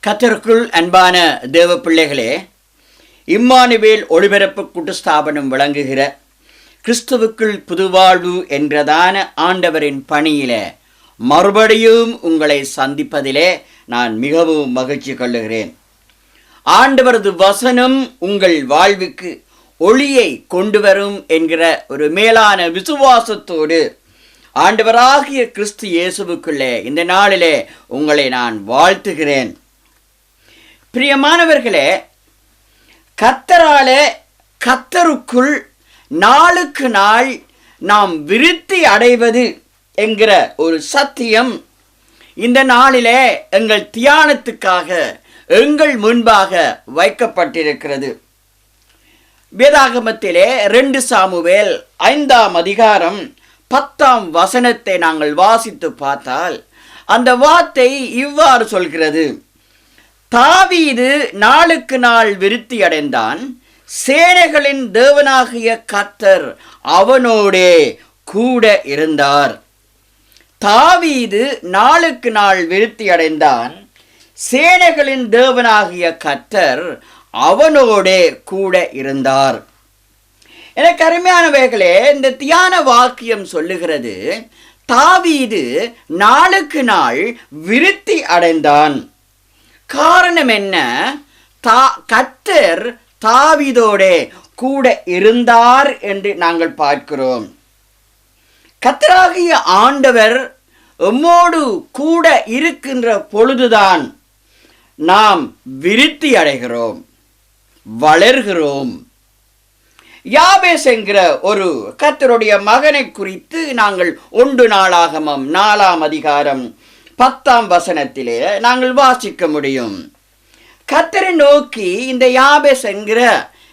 கர்த்தருக்குள் அன்பான தேவ பிள்ளைகளே, இம்மானுவேல் ஒளிபரப்பு கூட்டு ஸ்தாபனம் வழங்குகிற கிறிஸ்துவுக்குள் புதுவாழ்வு என்றதான ஆண்டவரின் பணியில மறுபடியும் உங்களை சந்திப்பதிலே நான் மிகவும் மகிழ்ச்சி கொள்ளுகிறேன். ஆண்டவரது வசனம் உங்கள் வாழ்வுக்கு ஒளியை கொண்டு வரும் என்கிற ஒரு மேலான விசுவாசத்தோடு ஆண்டவராகிய கிறிஸ்து இயேசுவுக்குள்ளே இந்த நாளிலே உங்களை நான் வாழ்த்துகிறேன். பிரியமானவர்களே, கர்த்தராலே கர்த்தருக்குள் நாளுக்கு நாள் நாம் விருத்தி அடைவது என்கிற ஒரு சத்தியம் இந்த நாளிலே எங்கள் தியானத்துக்காக எங்கள் முன்பாக வைக்கப்பட்டிருக்கிறது. வேதாகமத்திலே 2 சாமுவேல் 5ஆம் அதிகாரம் 10ஆம் வசனத்தை நாங்கள் வாசித்து பார்த்தால் அந்த வார்த்தை இவ்வாறு சொல்கிறது: தாவீது நாளுக்கு நாள் விருத்தி அடைந்தான், சேனைகளின் தேவனாகிய கர்த்தர் அவனோடே கூட இருந்தார். தாவீது நாளுக்கு நாள் விருத்தி அடைந்தான், சேனைகளின் தேவனாகிய கர்த்தர் அவனோடே கூட இருந்தார். எனக்கு அருமையானவைகளே, இந்த தியான வாக்கியம் சொல்லுகிறது தாவீது நாளுக்கு நாள் விருத்தி அடைந்தான். காரணம் என்ன? கர்த்தர் தாவீதோடே கூட இருந்தார் என்று நாங்கள் பார்க்கிறோம். கர்த்தராகிய ஆண்டவர் எம்மோடு கூட இருக்கின்ற பொழுதுதான் நாம் விருத்தி அடைகிறோம், வளர்கிறோம். யாபேஸ் என்கிற ஒரு கர்த்தருடைய மகனை குறித்து நாங்கள் 1 நாளாகமம் 4ஆம் அதிகாரம் 10ஆம் வசனத்திலே நாங்கள் வாசிக்க முடியும். கர்த்தரை நோக்கி இந்த யாபேஸ் என்கிற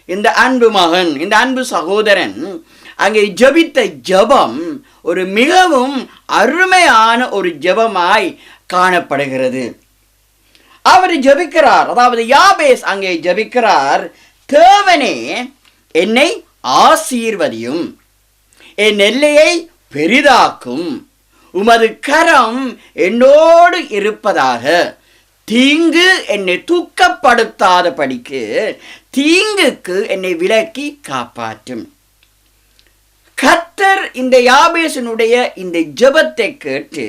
இந்த அன்பு மகன், இந்த அன்பு சகோதரன் அங்கே ஜெபித்த ஜெபம் ஒரு மிகவும் அருமையான ஒரு ஜெபமாய் காணப்படுகிறது. அவர் ஜெபிக்கிறார், அதாவது யாபேஸ் அங்கே ஜெபிக்கிறார், தேவனே என்னை ஆசீர்வதியும், என் எல்லையை பெரிதாக்கும், உமது கரம் என்னோடு இருப்பதாக, தீங்கு என்னை துக்கப்படுத்தாதபடிக்கு தீங்குக்கு என்னை விலக்கி காப்பாற்றும். கர்த்தர் இந்த யாபேசனுடைய இந்த ஜெபத்தை கேட்டு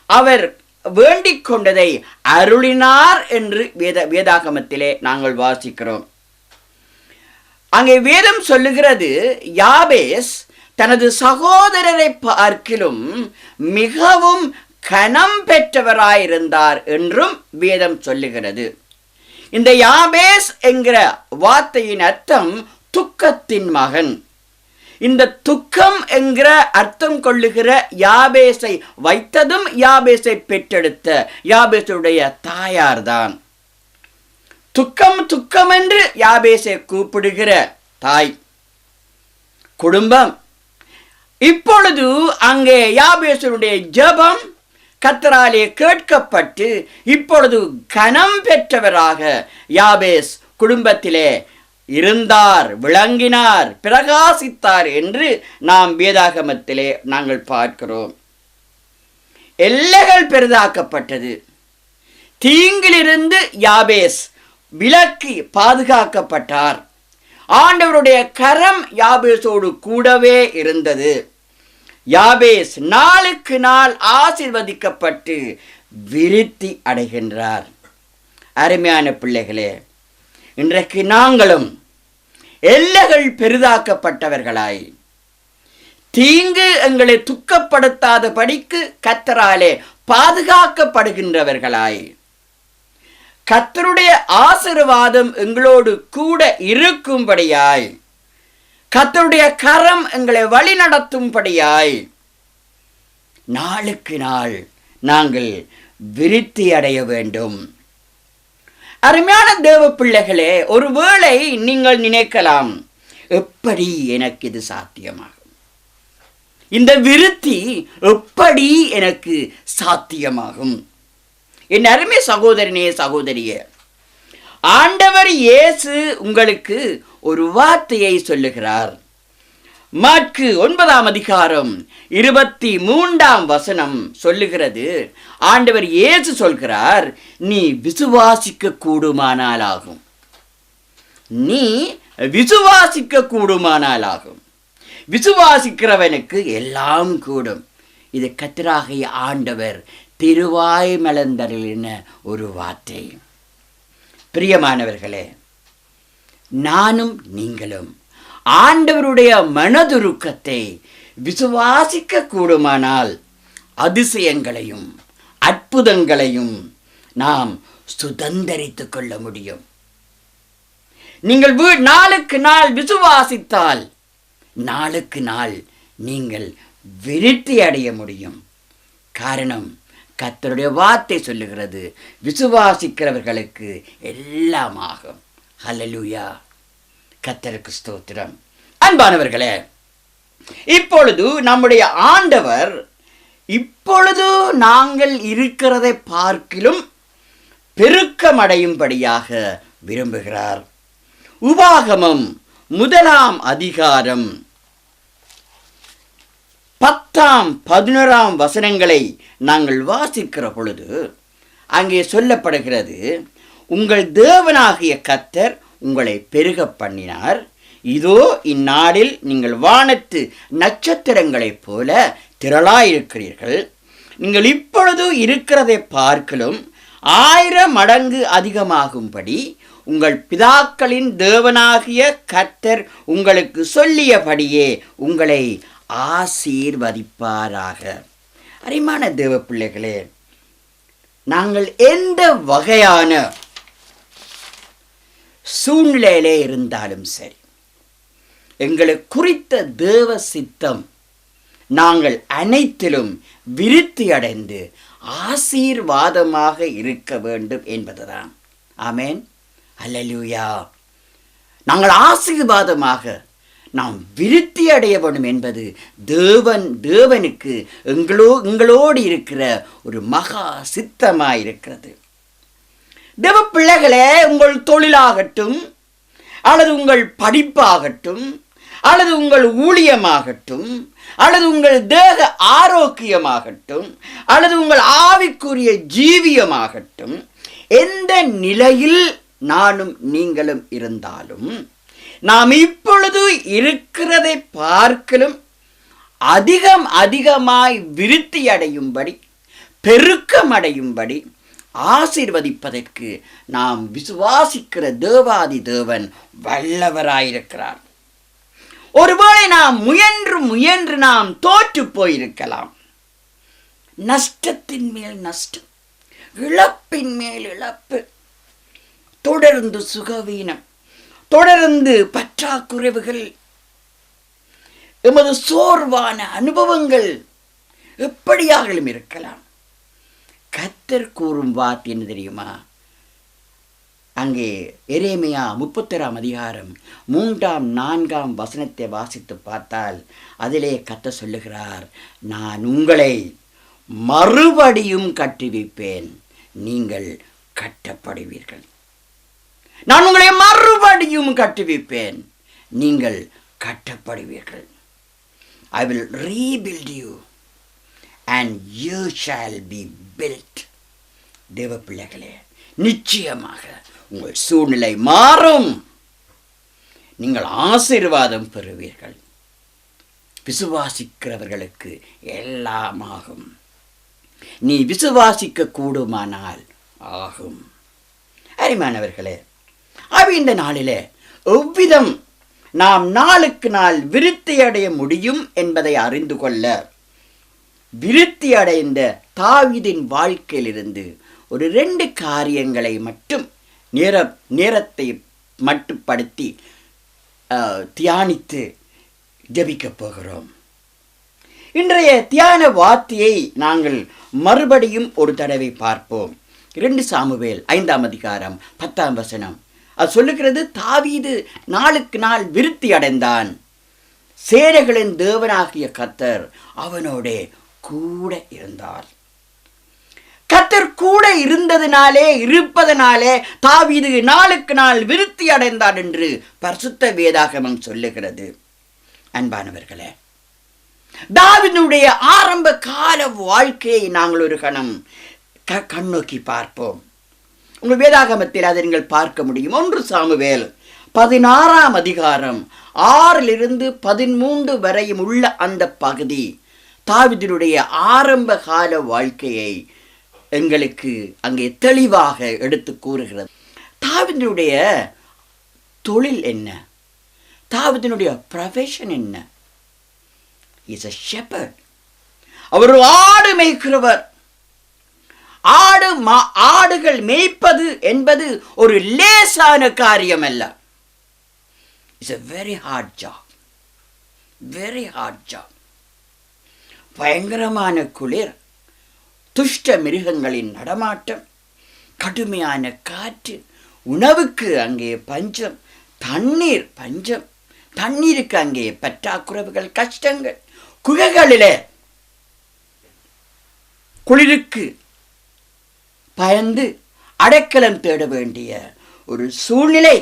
அவர் வேண்டிக் கொண்டதை அருளினார் என்று வேதாகமத்திலே நாங்கள் வாசிக்கிறோம். அங்கே வேதம் சொல்லுகிறது, யாபேஸ் தனது சகோதரரை பார்க்கிலும் மிகவும் கனம் பெற்றவராயிருந்தார் என்றும் வேதம் சொல்லுகிறது. இந்த யாபேஸ் என்கிற வார்த்தையின் அர்த்தம் துக்கத்தின் மகன். இந்த துக்கம் என்கிற அர்த்தம் கொள்ளுகிற யாபேசை வைத்ததும் யாபேசை பெற்றெடுத்த யாபேசுடைய தாயார்தான். துக்கம் துக்கம் என்று யாபேசை கூப்பிடுகிற தாய் குடும்பம். இப்பொழுது அங்கே யாபேசனுடைய ஜெபம் கர்த்தராலே கேட்கப்பட்டு இப்பொழுது கனம் பெற்றவராக யாபேஸ் குடும்பத்திலே இருந்தார், விளங்கினார், பிரகாசித்தார் என்று நாம் வேதாகமத்திலே நாங்கள் பார்க்கிறோம். எல்லைகள் பெரிதாக்கப்பட்டது. தீங்கிலிருந்து யாபேஸ் விலக்கி பாதுகாக்கப்பட்டார். ஆண்டவருடைய கரம் யாபேசோடு கூடவே இருந்தது. யாபேஸ் நாளுக்கு நாள் ஆசீர்வதிக்கப்பட்டு விருத்தி அடைகின்றார். அருமையான பிள்ளைகளே, இன்றைக்கு நாங்களும் எல்லைகள் பெரிதாக்கப்பட்டவர்களாய், தீங்கு எங்களை துக்கப்படுத்தாத படிக்கு கர்த்தராலே பாதுகாக்கப்படுகின்றவர்களாய், கர்த்தருடைய ஆசீர்வாதம் எங்களோடு கூட இருக்கும்படியாய், கர்த்தருடைய கரம் எங்களை வழி நடத்தும்படியாய் நாளுக்கு நாள் நாங்கள் விருத்தி அடைய வேண்டும். அருமையான தேவ பிள்ளைகளே, ஒருவேளை நீங்கள் நினைக்கலாம், எப்படி எனக்கு இது சாத்தியமாகும்? இந்த விருத்தி எப்படி எனக்கு சாத்தியமாகும்? என் அருமை சகோதரனே, சகோதரியே, ஆண்டவர் இயேசு உங்களுக்கு ஒரு வார்த்தையை சொல்லுகிறார். மாற்கு 9:23 சொல்லுகிறது. ஆண்டவர் இயேசு சொல்கிறார், நீ விசுவாசிக்க கூடுமானால் ஆகும். நீ விசுவாசிக்க கூடுமானால் ஆகும். விசுவாசிக்கிறவனுக்கு எல்லாம் கூடும். இது கர்த்தராகிய ஆண்டவர் திருவாய் மலர்ந்தருளின ஒரு வார்த்தை. பிரியமானவர்களே, நானும் நீங்களும் ஆண்டவருடைய மனதுருக்கத்தை விசுவாசிக்க கூடுமானால் அதிசயங்களையும் அற்புதங்களையும் நாம் சுதந்தரித்துக் கொள்ள முடியும். நீங்கள் நாளுக்கு நாள் விசுவாசித்தால் நாளுக்கு நாள் நீங்கள் விருத்தி அடைய முடியும். காரணம், கர்த்தருடைய வார்த்தை சொல்லுகிறது, விசுவாசிக்கிறவர்களுக்கு எல்லாம் ஆகும். ஹல்லேலூயா, கர்த்தருக்கு ஸ்தோத்திரம். அன்பானவர்களே, இப்பொழுது நம்முடைய ஆண்டவர் இப்பொழுது நாங்கள் இருக்கிறதை பார்க்கிலும் பெருக்கமடையும்படியாக விரும்புகிறார். உபாகமம் 1 10-11 நாங்கள் வாசிக்கிற பொழுது அங்கே சொல்லப்படுகிறது, உங்கள் தேவனாகிய கர்த்தர் உங்களை பெருக பண்ணினார். இதோ இந்நாளில் நீங்கள் வானத்து நட்சத்திரங்களைப் போல திரளாயிருக்கிறீர்கள். நீங்கள் இப்பொழுது இருக்கிறதை பார்க்கலும் 1000 மடங்கு அதிகமாகும்படி உங்கள் பிதாக்களின் தேவனாகிய கர்த்தர் உங்களுக்கு சொல்லியபடியே உங்களை ஆசீர்வதிப்பாராக. அருமையான தேவ பிள்ளைகளே, நாங்கள் எந்த வகையான சூழ்நிலையிலே இருந்தாலும் சரி, எங்களுக்கு குறித்த தேவ சித்தம் நாங்கள் அனைத்திலும் விருத்தி அடைந்து ஆசீர்வாதமாக இருக்க வேண்டும் என்பதுதான். ஆமேன், அல்லேலூயா. நாங்கள் ஆசீர்வாதமாக நாம் விருத்தி அடைய வேண்டும் என்பது தேவனுக்கு எங்களோடு இருக்கிற ஒரு மகா சித்தமாயிருக்கிறது. தேவ பிள்ளைகளே, உங்கள் தொழிலாகட்டும், அல்லது உங்கள் படிப்பாகட்டும், அல்லது உங்கள் ஊழியமாகட்டும், அல்லது உங்கள் தேக ஆரோக்கியமாகட்டும், அல்லது உங்கள் ஆவிக்குரிய ஜீவியமாகட்டும், எந்த நிலையில் நானும் நீங்களும் இருந்தாலும் நாம் இப்பொழுது இருக்கிறதை பார்க்கலும் அதிகமாய் விருத்தி அடையும்படி, பெருக்கமடையும்படி ஆசீர்வதிப்பதற்கு நாம் விசுவாசிக்கிற தேவாதி தேவன் வல்லவராயிருக்கிறார். ஒருவேளை நாம் முயன்று நாம் தோற்று போயிருக்கலாம். நஷ்டத்தின் மேல் நஷ்டம், இழப்பின் மேல் இழப்பு, தொடர்ந்து சுகவீனம், தொடர்ந்து பற்றாக்குறைவுகள், எமது சோர்வான அனுபவங்கள் எப்படியாகவும் இருக்கலாம். கர்த்தர் கூறும் வார்த்தை என்ன தெரியுமா? அங்கே எரேமியா 31:3-4 வாசித்து பார்த்தால் அதிலே கர்த்தர் சொல்லுகிறார், நான் உங்களை மறுபடியும் கட்டுவிப்பேன், நீங்கள் கட்டப்படுவீர்கள். நான் உங்களை மறுபடியும் கட்டுவிப்பேன், நீங்கள் கட்டப்படுவீர்கள். I will rebuild you and you shall be built. தேவ பிள்ளைகளே, நிச்சயமாக உங்கள் சூழ்நிலை மாறும், நீங்கள் ஆசீர்வாதம் பெறுவீர்கள். விசுவாசிக்கிறவர்களுக்கு எல்லாம் ஆகும். நீ விசுவாசிக்க கூடுமானால் ஆகும். அருமையானவர்களே, இந்த நாளிலே எவ்விதம் நாம் நாளுக்கு நாள் விருத்தி அடைய முடியும் என்பதை அறிந்து கொள்ள, விருத்தி அடைந்த தாவீதின் வாழ்க்கையிலிருந்து ஒரு 2 காரியங்களை மட்டும் நேரத்தை மட்டுப்படுத்தி தியானித்து ஜெபிக்கப் போகிறோம். இன்றைய தியான வார்த்தையை நாங்கள் மறுபடியும் ஒரு தடவை பார்ப்போம். 2 சாமுவேல் 5:10 அது சொல்லுகிறது, தாவீது நாளுக்கு நாள் விருத்தி அடைந்தான். சேனைகளின் தேவனாகிய கர்த்தர் அவனோடே கூட இருந்தார். கர்த்தர் கூட இருப்பதனாலே தாவீது நாளுக்கு நாள் விருத்தி அடைந்தார் என்று பரிசுத்த வேதாகமம் சொல்லுகிறது. அன்பானவர்களே, தாவீதுடைய ஆரம்ப கால வாழ்க்கையை நாங்கள் ஒரு கணம் கண்ணோக்கி பார்ப்போம். உங்கள் வேதாகமத்தில் அதை நீங்கள் பார்க்க முடியும். 1 சாமுவேல் 16ஆம் அதிகாரம் 6 to 13 வரையும் உள்ள அந்த பகுதி தாவீதுடைய ஆரம்ப கால வாழ்க்கையை எங்களுக்கு அங்கே தெளிவாக எடுத்து கூறுகிறது. தாவீதுடைய தொழில் என்ன? தாவீதுடைய ப்ரொஃபஷன் என்ன? Is a shepherd. அவர் ஆடு மேய்க்கிறவர். ஆடுகள் மேய்ப்பது என்பது ஒரு லேசான காரியம் அல்ல. It's a very hard job. very hard job. பயங்கரமான குளிர், துஷ்ட மிருகங்களின் நடமாட்டம், கடுமையான காற்று, உணவுக்கு அங்கே பஞ்சம், தண்ணீர் பஞ்சம், தண்ணீருக்கு அங்கே பற்றாக்குறைவுகள், கஷ்டங்கள், குகைகளிலே குளிருக்கு பயந்து அடைக்கலம் தேட வேண்டிய ஒரு சூழ்நிலை.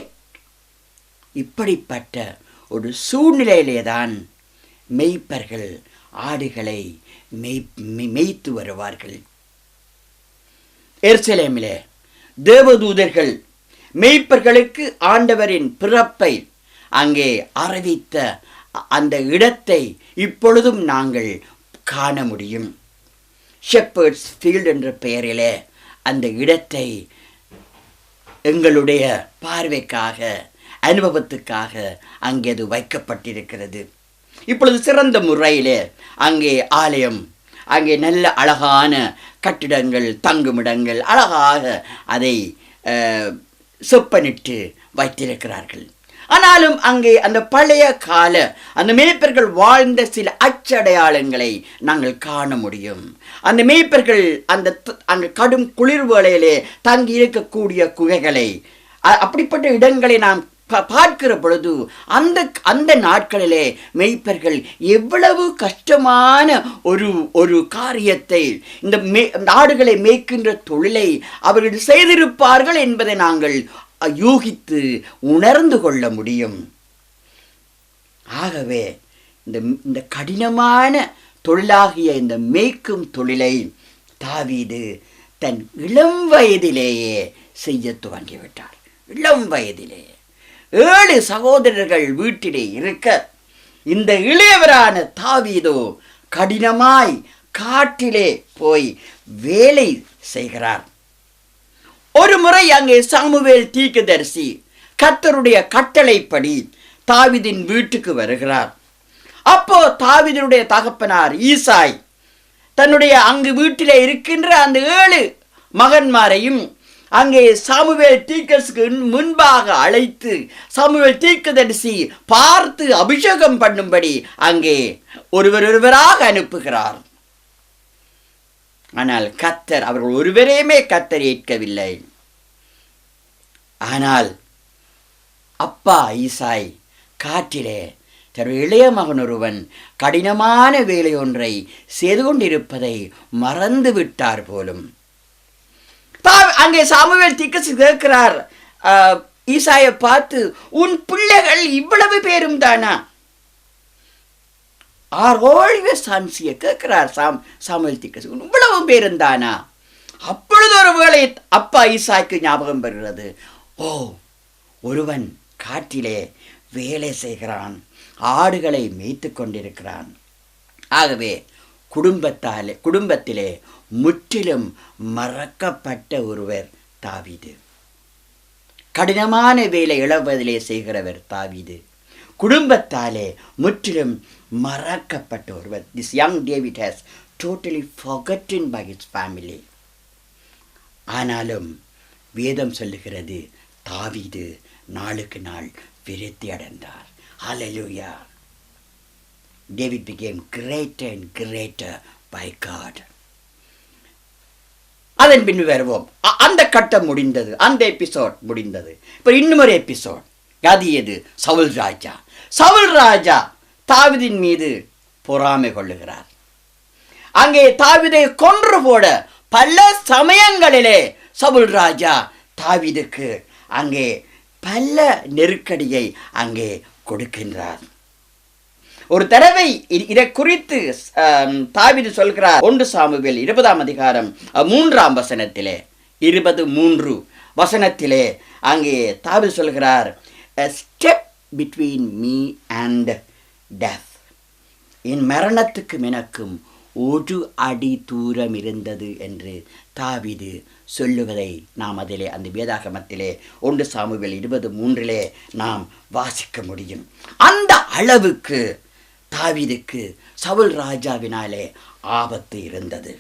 இப்படிப்பட்ட ஒரு சூழ்நிலையிலேதான் மேய்ப்பர்கள் ஆடுகளை மேய்த்து வருவார்கள். எருசலேமிலே தேவதூதர்கள் மேய்ப்பர்களுக்கு ஆண்டவரின் பிறப்பை அங்கே அறிவித்த அந்த இடத்தை இப்பொழுதும் நாங்கள் காண முடியும். ஷெப்பர்ட்ஸ் ஃபீல்ட் என்ற பெயரிலே அந்த இடத்தை எங்களுடைய பார்வைக்காக, அனுபவத்துக்காக அங்கே அது வைக்கப்பட்டிருக்கிறது. இப்பொழுது சிறந்த முறையிலே அங்கே ஆலயம், அங்கே நல்ல அழகான கட்டிடங்கள், தங்குமிடங்கள் அழகாக அதை செப்பனிட்டு வைத்திருக்கிறார்கள். ஆனாலும் அங்கே அந்த பழைய கால அந்த மேய்ப்பர்கள் வாழ்ந்த சில அச்சடையாளங்களை நாங்கள் காண முடியும். அந்த மேய்ப்பர்கள் அந்த கடும் குளிர் வேளையிலே தங்கி இருக்கக்கூடிய குகைகளை, அப்படிப்பட்ட இடங்களை நாம் பார்க்கிற பொழுது அந்த நாட்களிலே மேய்ப்பர்கள் எவ்வளவு கஷ்டமான ஒரு காரியத்தை, இந்த ஆடுகளை மேய்க்கின்ற தொழிலை அவர்கள் செய்திருப்பார்கள் என்பதை நாங்கள் யூகித்து உணர்ந்து கொள்ள முடியும். ஆகவே இந்த கடினமான தொழிலாகிய இந்த மேய்க்கும் தொழிலை தாவீது தன் இளம் வயதிலேயே செய்ய துவங்கிவிட்டார். இளம் வயதிலே 7 சகோதரர்கள் வீட்டிலே இருக்க இந்த இளையவரான தாவீதோ கடினமாய் காட்டிலே போய் வேலை செய்கிறார். ஒரு முறை அங்கே சாமுவேல் தீர்க்கதரிசி கர்த்தருடைய கட்டளைப்படி தாவீதின் வீட்டுக்கு வருகிறார். அப்போ தாவீதினுடைய தகப்பனார் ஈசாய் தன்னுடைய அங்கு வீட்டிலே இருக்கின்ற அந்த 7 மகன்மாரையும் அங்கே சாமுவேல் தீர்க்கதரிசிக்கு முன்பாக அழைத்து சாமுவேல் தீர்க்கதரிசி பார்த்து அபிஷேகம் பண்ணும்படி அங்கே ஒருவராக அனுப்புகிறார். ஆனால் கர்த்தர், அவர்கள் ஒருவரையுமே கர்த்தர் ஏற்கவில்லை. ஆனால் அப்பா ஈசாய் காட்டிலே தன்னுடைய இளைய மகன் ஒருவன் கடினமான வேலை ஒன்றை செய்து கொண்டிருப்பதை மறந்து விட்டார் போலும். அங்கே சாமுவேல் தீர்க்கதரிசி கேட்கிறார் ஈசாயை பார்த்து, உன் பிள்ளைகள் இவ்வளவு பேரும் தானா? ஆர் ஆல்வேஸ் சன்ஸ் கேட்கிறார் சாமுவேல் தீர்க்கதரிசி, இவ்வளவு பேரும் தானா? அப்பொழுது ஒரு வேளை அப்பா ஈசாய்க்கு ஞாபகம் வருகிறது. ஓ, ஒருவன் காட்டிலே வேலை செய்கிறான், ஆடுகளை மேய்த்து கொண்டிருக்கிறான். ஆகவே குடும்பத்திலே முற்றிலும் மறக்கப்பட்ட ஒருவர் தாவீது. கடினமான வேலை இளவதிலே செய்கிறவர் தாவீது. குடும்பத்தாலே முற்றிலும் மறக்கப்பட்ட ஒருவர். This young David has totally forgotten by his family. ஆனாலும் வேதம் சொல்லுகிறது தாவீது நாளுக்கு நாள் விருத்தி அடைந்தார். Hallelujah. David became greater and greater by God. அதன் பின் வருவோம். அந்த கட்டம் முடிந்தது, அந்த எபிசோட் முடிந்தது. இப்போ இன்னொரு எபிசோட். அது எது? சவுல் ராஜா. சவுல் ராஜா தாவீதின் மீது பொறாமை கொள்ளுகிறார். அங்கே தாவீதை கொன்று போட பல சமயங்களிலே சவுல் ராஜா தாவீதுக்கு அங்கே பல நெருக்கடியை அங்கே கொடுக்கின்றார். ஒரு தடவை இதை குறித்து தாவீது சொல்கிறார். 1 சாமுவேல் 20ஆம் அதிகாரம் 3ஆம் வசனத்திலே 23 வசனத்திலே அங்கே தாவீது சொல்கிறார், a step between me and death. என் மரணத்துக்கும் எனக்கும் ஒரு அடி தூரம் இருந்தது என்று தாவீது சொல்லுவதை நாம் அதிலே அந்த வேதாகமத்திலே 1 சாமுவேல் 23 நாம் வாசிக்க முடியும். அந்த அளவுக்கு தாவீதுக்கு சவுல் ராஜாவினாலே ஆபத்து இருந்தது.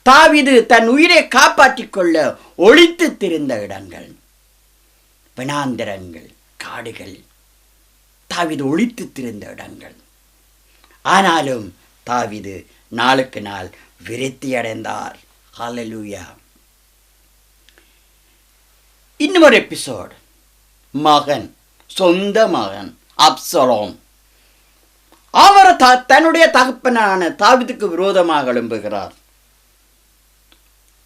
தாவீது தன் உயிரை காப்பாற்றிக் கொள்ள ஒளித்து திரிந்த இடங்கள், வனாந்தரங்கள், காடுகள், தாவீது ஒளித்து திரிந்த இடங்கள். ஆனாலும் தாவீது நாளுக்கு நாள் விருத்தி அடைந்தார். ஹல்லேலூயா. இன்னொரு எபிசோட், மகன், சொந்த மகன் அப்சலோம். அவர் தன்னுடைய தகப்பனான தாவீதுக்கு விரோதமாக எழும்புகிறார்.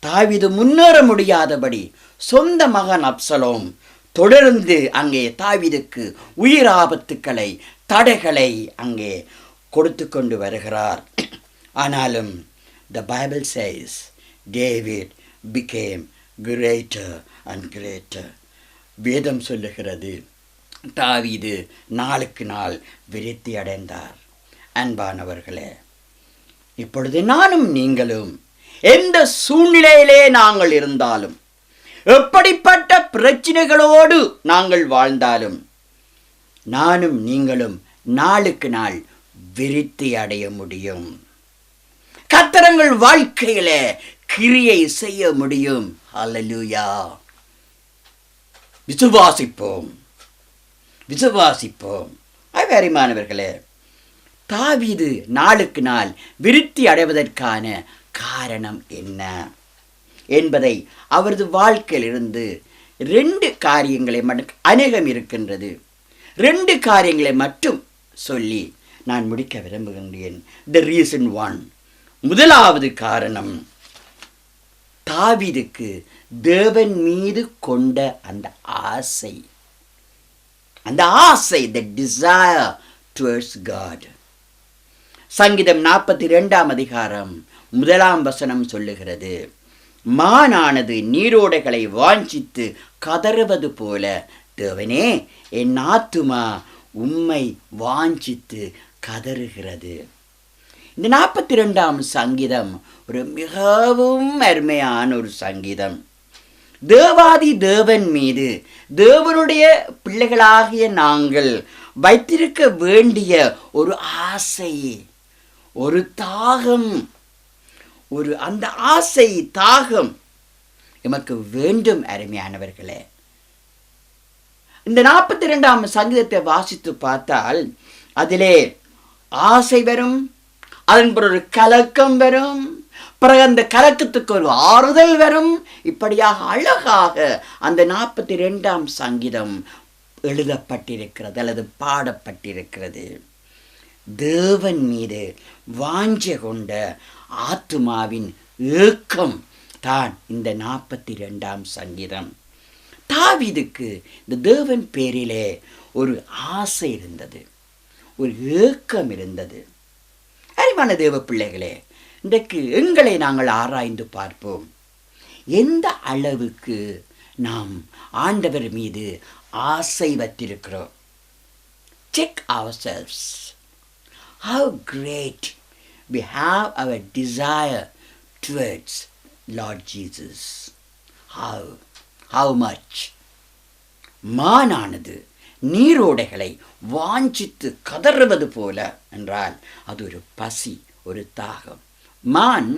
தாவீது முன்னேற முடியாதபடி சொந்த மகன் அப்சலோம் தொடர்ந்து அங்கே தாவீதுக்கு உயிர் ஆபத்துக்களை, தடைகளை அங்கே கொடுத்து கொண்டு வருகிறார். ஆனாலும் the Bible says David became greater and greater. வேதம் சொல்லுகிறது தாவீது நாளுக்கு நாள் விருத்தி அடைந்தார். அன்பானவர்களே, இப்பொழுது நானும் நீங்களும் எந்த சூழ்நிலையிலே நாங்கள் இருந்தாலும், எப்படிப்பட்ட பிரச்சனைகளோடு நாங்கள் வாழ்ந்தாலும், நானும் நீங்களும் நாளுக்கு நாள் விருத்தி அடைய முடியும். கர்த்தரங்கள் வாழ்க்கையில கிரியை செய்ய முடியும். ஹல்லேலூயா. விசுவாசிப்போம், விசுவாசிப்போம். அருமையானவர்களே, தாவீது நாளுக்கு நாள் விருத்தி அடைவதற்கான காரணம் என்ன என்பதை அவரது வாழ்க்கையிலிருந்து 2 காரியங்களை மட்டும், அநேகம் இருக்கின்றது, 2 காரியங்களை மட்டும் சொல்லி நான் முடிக்க விரும்புகின்றேன். The reason 1. முதலாவது காரணம், தாவீதுக்கு தேவன் மீது கொண்ட அந்த ஆசை, the desire towards God. சங்கீதம் 42ஆம் அதிகாரம் 1ஆம் வசனம் சொல்லுகிறது, மானானது நீரோடைகளை வாஞ்சித்து கதறுவது போல தேவனே என் ஆத்துமா உம்மை வாஞ்சித்து கதறுகிறது. இந்த 42ஆம் சங்கீதம் ஒரு மிகவும் அருமையான ஒரு சங்கீதம். தேவாதி தேவன் மீது தேவனுடைய பிள்ளைகளாகிய நாங்கள் வைத்திருக்க வேண்டிய ஒரு ஆசை, ஒரு தாகம், அந்த ஆசை தாகம் எமக்கு வேண்டும். அருமையானவர்களே, இந்த 42ஆம் சங்கீதத்தை வாசித்து பார்த்தால் அதிலே ஆசை வரும், அதன் பிறகு ஒரு கலக்கம் வரும், பிறகு அந்த கலக்கத்துக்கு ஒரு ஆறுதல் வரும். இப்படியாக அழகாக அந்த 42ஆம் சங்கீதம் எழுதப்பட்டிருக்கிறது அல்லது பாடப்பட்டிருக்கிறது. தேவன் மீது வாஞ்சை கொண்ட ஆத்துமாவின் ஏக்கம் தான் இந்த 42ஆம் சங்கீதம். தாவீதுக்கு இந்த தேவன் பேரிலே ஒரு ஆசை இருந்தது, ஒரு ஏக்கம் இருந்தது. அறிவான தேவ பிள்ளைகளே, இன்றைக்கு எங்களை நாங்கள் ஆராய்ந்து பார்ப்போம். எந்த அளவுக்கு நாம் ஆண்டவர் மீது ஆசை வைத்திருக்கிறோம். Check ourselves. How great we have our desire towards Lord Jesus. How much. மானானது நீரோடைகளை வாஞ்சித்து கதறுவது போல என்றால் அது ஒரு பசி, ஒரு தாகம். மான்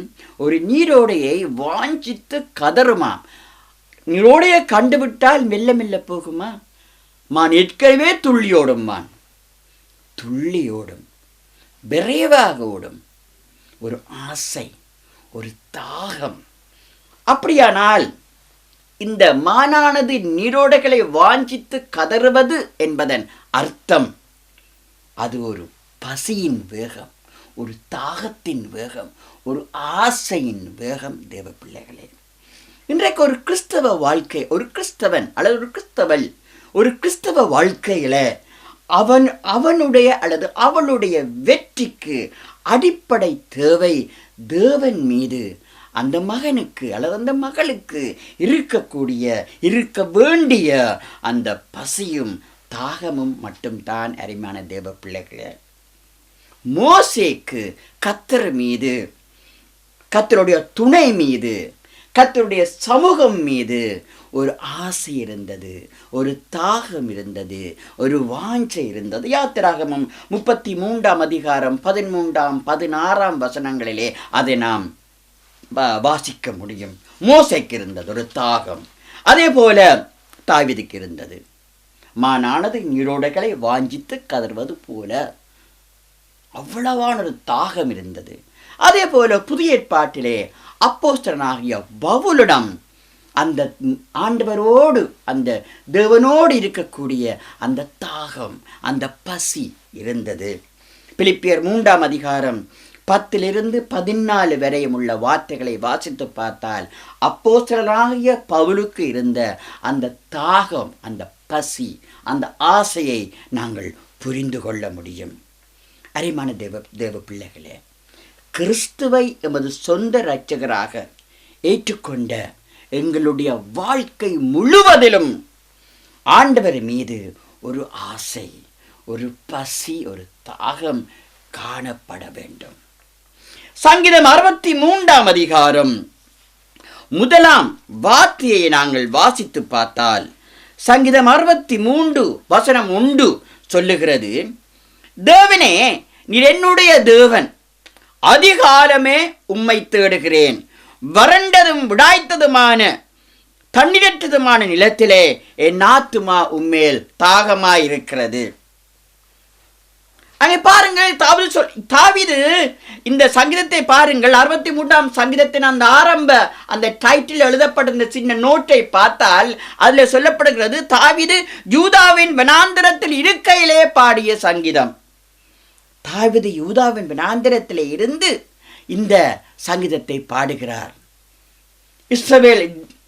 ஒரு நீரோடையை வாஞ்சித்து கதறுமாம். நீரோடையை கண்டுவிட்டால் மெல்ல மெல்ல போகுமா? மான் ஏற்கனவே துள்ளியோடும். மான் துள்ளியோடும், விரைவாக ஓடும். ஒரு ஆசை, ஒரு தாகம். அப்படியானால் இந்த மானானது நீரோடைகளை வாஞ்சித்து கதறுவது என்பதன் அர்த்தம் அது ஒரு பசியின் வேகம், ஒரு தாகத்தின் வேகம், ஒரு ஆசையின் வேகம். தேவ பிள்ளைகளே, இன்றைக்கு ஒரு கிறிஸ்தவ வாழ்க்கை, ஒரு கிறிஸ்தவன் அல்லது ஒரு கிறிஸ்தவள், ஒரு கிறிஸ்தவ வாழ்க்கையில அவனுடைய அல்லது அவளுடைய வெற்றிக்கு அடிப்படை தேவை தேவன் மீது அந்த மகனுக்கு அல்லது அந்த மகளுக்கு இருக்க வேண்டிய அந்த பசியும் தாகமும் மட்டும்தான். அருமையான தேவ பிள்ளைகளே, மோசேக்கு கர்த்தர் மீது, கர்த்தருடைய துணை மீது, கர்த்தருடைய சமூகம் மீது ஒரு ஆசை இருந்தது, ஒரு தாகம் இருந்தது, ஒரு வாஞ்சை இருந்தது. யாத்திராகமம் 33 அதிகாரம் 13, 16 வசனங்களிலே அதை நாம் வாசிக்க முடியும். மோசேக்கு இருந்தது ஒரு தாகம். அதே போல தாவீதுக்கு இருந்தது. மானானது நீரோடைகளை வாஞ்சித்து கதறுவது போல அவ்வளவான ஒரு தாகம் இருந்தது. அதே போல புதிய ஏற்பாட்டிலே அப்போஸ்தலனாகிய பவுலிடம் அந்த ஆண்டவரோடு, அந்த தேவனோடு இருக்கக்கூடிய அந்த தாகம், அந்த பசி இருந்தது. பிலிப்பியர் 3 அதிகாரம் 10-14 வரையும் உள்ள வார்த்தைகளை வாசித்து பார்த்தால் அப்போஸ்தலனாகிய பவுலுக்கு இருந்த அந்த தாகம், அந்த பசி, அந்த ஆசையை நாங்கள் புரிந்து கொள்ள முடியும். அரிமான தேவ பிள்ளைகளே, கிறிஸ்துவை எமது சொந்த இரட்சகராக ஏற்றுக்கொண்ட எங்களுடைய வாழ்க்கை முழுவதிலும் ஆண்டவர் மீது ஒரு ஆசை, ஒரு பசி, ஒரு தாகம் காணப்பட வேண்டும். சங்கீதம் 63 அதிகாரம் 1 வார்த்தையை நாங்கள் வாசித்து பார்த்தால் சங்கீதம் 63 வசனம் 1 சொல்லுகிறது, தேவனே நீர் என்னுடைய தேவன், அதிகாலமே உம்மை தேடுகிறேன், வறண்டதும் விடாய்த்ததுமான தண்ணீரற்றதுமான நிலத்திலே என் ஆத்துமா உம்மேல் தாகமாயிருக்கிறது. அங்கே பாருங்கள், தாவீது இந்த சங்கீதத்தை பாருங்கள், 63 சங்கீதத்தின் அந்த ஆரம்ப அந்த டைட்டில் எழுதப்பட்ட சின்ன நோட்டை பார்த்தால் அதில் சொல்லப்படுகிறது, தாவீது யூதாவின் வனாந்தரத்தில் இருக்கையிலே பாடிய சங்கீதம். தாவீது யூதாவின் வனாந்தரத்திலே இருந்து இந்த சங்கீதத்தை பாடுகிறார். இஸ்ரவேல்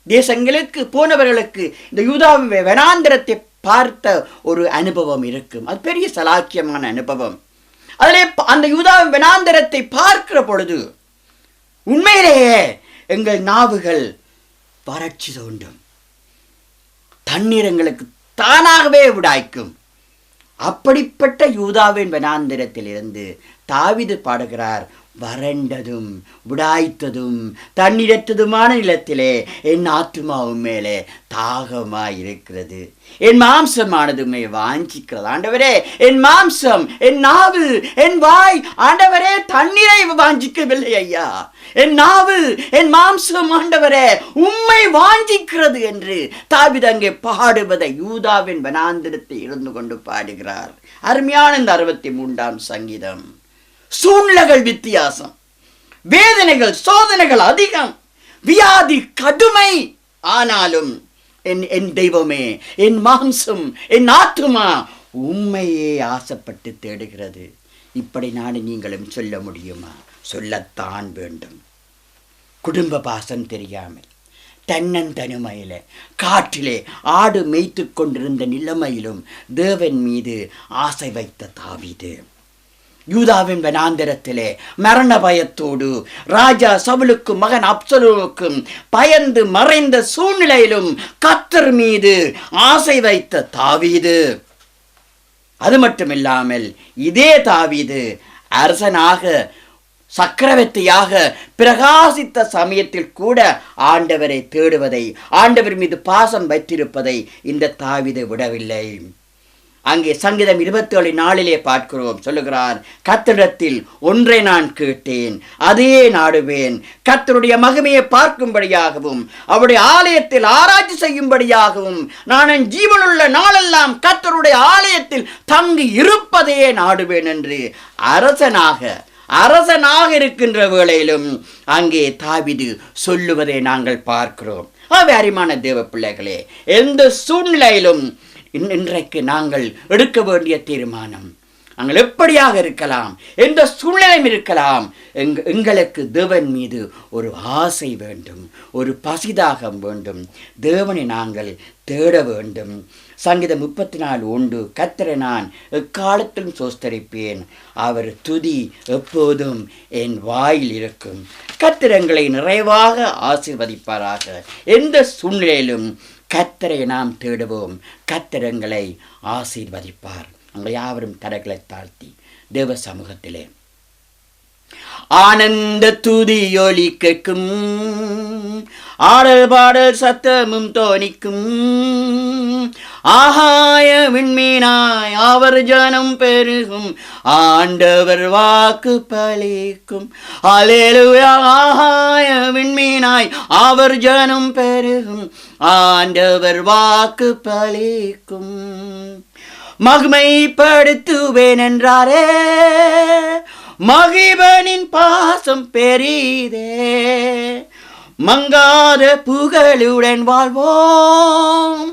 தேசங்களுக்கு போனவர்களுக்கு இந்த யூதாவின் வனாந்தரத்தை பார்த்த ஒரு அனுபவம் இருக்கும். அது பெரிய சலாக்கியமான அனுபவம். அதிலே அந்த யூதாவின் வனாந்தரத்தை பார்க்கிற பொழுது உண்மையிலேயே எங்கள் நாவுகள் வறட்சி தோண்டும், தண்ணீர் எங்களுக்கு தானாகவே விடாய்க்கும். அப்படிப்பட்ட யூதாவின் வனாந்தரத்தில் இருந்து தாவீது பாடுகிறார், வறண்டதும் விடாய்த்ததும் தண்ணீரற்றதுமான நிலத்திலே என் ஆத்துமாவும் மேலே தாகமாய் இருக்கிறது, என் மாம்சமானதுமே வாஞ்சிக்கிறது. ஆண்டவரே, என் மாம்சம், என் நாவு, என் வாய் ஆண்டவரே தண்ணீரை வாஞ்சிக்கவில்லை ஐயா, என் நாவு, என் மாம்சம் ஆண்டவரே உம்மை வாஞ்சிக்கிறது என்று தாவீது அங்கே பாடுவதை யூதாவின் வனாந்தரத்தில் இருந்து கொண்டு பாடுகிறார். அருமையான இந்த 63 சங்கீதம். சூழ்நிலைகள் வித்தியாசம், வேதனைகள் சோதனைகள் அதிகம், வியாதி கடுமை, ஆனாலும் என் தெய்வமே, என் மாம்சம், என் ஆத்துமா உண்மையே ஆசைப்பட்டு தேடுகிறது. இப்படி நான் நீங்களும் சொல்ல முடியுமா? சொல்லத்தான் வேண்டும். குடும்ப பாசம் தெரியாமல் தன்னந்தனிமையில காட்டிலே ஆடு மேய்த்து கொண்டிருந்த நிலைமையிலும் தேவன் மீது ஆசை வைத்த தாவீது யூதாவின் வனாந்தரத்திலே மரண பயத்தோடு ராஜா சவுலுக்கும் மகன் அப்சலோமுக்கும் பயந்து மறைந்த சூழ்நிலையிலும் கர்த்தர் மீது ஆசை வைத்த தாவீது. அது மட்டுமில்லாமல் இதே தாவீது அரசனாக சக்கரவர்த்தியாக பிரகாசித்த சமயத்தில் கூட ஆண்டவரை தேடுவதை, ஆண்டவர் மீது பாசம் வைத்திருப்பதை இந்த தாவீது விடவில்லை. அங்கே சங்கீதம் 27:4 பார்க்கிறோம். சொல்லுகிறார், கர்த்தரிடத்தில் ஒன்றை நான் கேட்டேன், அதையே நாடுவேன், கர்த்தருடைய மகிமையை பார்க்கும்படியாகவும் அவருடைய ஆலயத்தில் ஆராய்ச்சி செய்யும்படியாகவும் நான் என் ஜீவனுள்ள நாளெல்லாம் கர்த்தருடைய ஆலயத்தில் தங்கி இருப்பதையே நாடுவேன் என்று அரசனாக இருக்கின்ற வேளையிலும் அங்கே தாவீது சொல்லுவதை நாங்கள் பார்க்கிறோம். அரிமான தேவ பிள்ளைகளே, எந்த சூழ்நிலையிலும் இன்றைக்கு நாங்கள் எடுக்க வேண்டிய தீர்மானம், நாங்கள் எப்படியாக இருக்கலாம், எந்த சூழ்நிலையும் இருக்கலாம், எங்களுக்கு தேவன் மீது ஒரு ஆசை வேண்டும், ஒரு பசிதாகம் வேண்டும். தேவனை நாங்கள் தேட வேண்டும். சங்கீதம் 34:1 கர்த்தரை நான் எக்காலத்திலும் சோஸ்தரிப்பேன், அவர் துதி எப்போதும் என் வாயில் இருக்கும். கர்த்தர் எங்களை நிறைவாக ஆசீர்வதிப்பாராக. எந்த சூழ்நிலையிலும் கர்த்தரை நாம் தேடுவோம், கர்த்தர் எங்களை ஆசீர்வதிப்பார். நாங்கள் யாவரும் தரைகளை தாழ்த்தி தேவ சமூகத்திலே ஆனந்த துதியொலி கேட்கும், ஆடல் பாடல் சத்தமும் தோனிக்கும். ஆகாய விண்மீனாய் அவர் ஜனம் பெருகும், ஆண்டவர் வாக்கு பலிக்கும். அல்லேலூயா. ஆகாய விண்மீனாய் அவர் ஜனம் பெருகும், ஆண்டவர் வாக்கு பலிக்கும். மகிமைப்படுத்துவேன் என்றாரே, மகிபனின் பாசம் பெரிதே. மங்காத புகழுடன் வாழ்வோம்,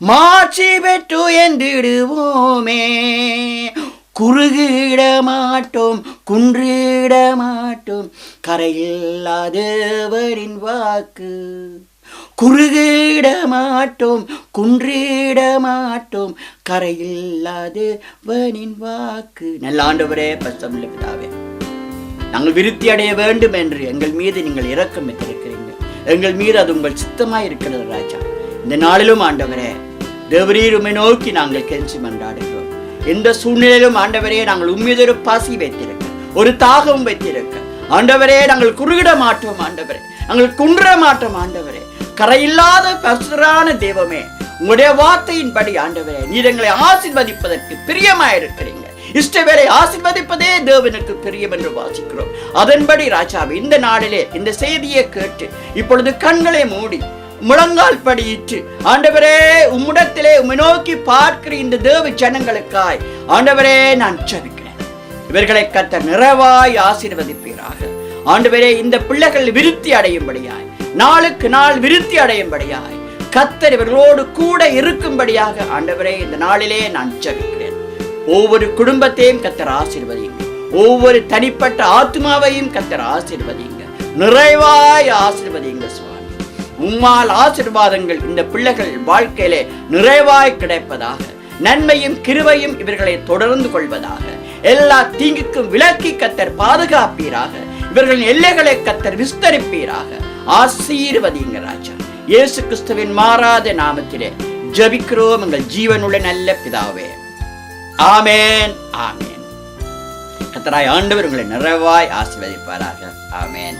மாட்சி பெற்று என்றிடுவோமே. குறுகிட மாட்டோம், குன்றிட மாட்டோம், கரையில்லாதவரின் வாக்கு. குறுகிட மாட்டோம், குன்றிட மாட்டோம், கரையில்லாதவனின் வாக்கு. நல்ல ஆண்டவரே, பரிசுத்தமுள்ள பிதாவே, நாங்கள் விருத்தி அடைய வேண்டும் என்று எங்கள் மீது நீங்கள் இரக்கம் வைத்திருக்கிறீங்க. எங்கள் மீது அது உங்கள் சித்தமாய் இருக்கிறது ராஜா. இந்த நாளிலும் ஆண்டவரே, தேவரீர் உம்மை நோக்கி நாங்கள் கெஞ்சி மன்றாடுகிறோம். எந்த சூழ்நிலையிலும் ஆண்டவரே, நாங்கள் உம்மீது ஒரு பசி வைத்திருக்க, ஒரு தாகம் வைத்திருக்க ஆண்டவரே, நாங்கள் குறுகிட மாட்டோம் ஆண்டவரே, நாங்கள் குன்ற மாட்டோம் ஆண்டவரே. கரையில்லாத பரிசுத்தரான தெய்வமே, உங்களுடைய வார்த்தையின்படி ஆண்டவரே, நீர் எங்களை ஆசீர்வதிப்பதற்கு பிரியமாயிருக்கிறீங்க. இஷ்டவேளை ஆசீர்வதிப்பதே தேவனுக்கு பிரியம் என்று வாசிக்கிறோம். அதன்படி ராஜாவே, இந்த நாளிலே இந்த செய்தியை கேட்டு இப்பொழுது கண்களை மூடி முழங்கால் படியிட்டு ஆண்டவரே, உம்மிடத்திலே உம்மை நோக்கி பார்க்கிற இந்த தேவ ஜனங்களுக்காய் ஆண்டவரே நான் ஜெபிக்கிறேன். இவர்களை கர்த்தர் நிறைவாய் ஆசீர்வதிப்பீராக. ஆண்டவரே, இந்த பிள்ளைகள் விருத்தி அடையும்படியாய், நாளுக்கு நாள் விருத்தி அடையும்படியாய் கர்த்தர் இவர்களோடு கூட இருக்கும்படியாக ஆண்டவரே இந்த நாளிலே நான் ஜெபிக்கிறேன். ஒவ்வொரு குடும்பத்தையும் கர்த்தர் ஆசீர்வதிங்க, ஒவ்வொரு தனிப்பட்ட ஆத்மாவையும் கர்த்தர் ஆசீர்வதிங்க, நிறைவாய் ஆசீர்வதிங்க சுவாமி. உம்மால் ஆசீர்வாதங்கள் இந்த பிள்ளைகள் வாழ்க்கையிலே நிறைவாய் கிடைப்பதாக, நன்மையும் கிருபையும் இவர்களை தொடர்ந்து கொள்வதாக, எல்லா தீங்குக்கும் விலக்கி கர்த்தர் பாதுகாப்பீராக, இவர்களின் எல்லைகளை கர்த்தர் விஸ்தரிப்பீராக. ஆசீர்வதிங்க ராஜா. இயேசு கிறிஸ்துவின் மாறாத நாமத்திலே ஜெபிக்கிறோம் எங்கள் ஜீவனுள்ள நல்ல பிதாவே. ஆமேன், ஆமேன். கர்த்தராய் ஆண்டவர் உங்களை நிறைவாய் ஆசீர்வதிப்பாராக. ஆமேன்.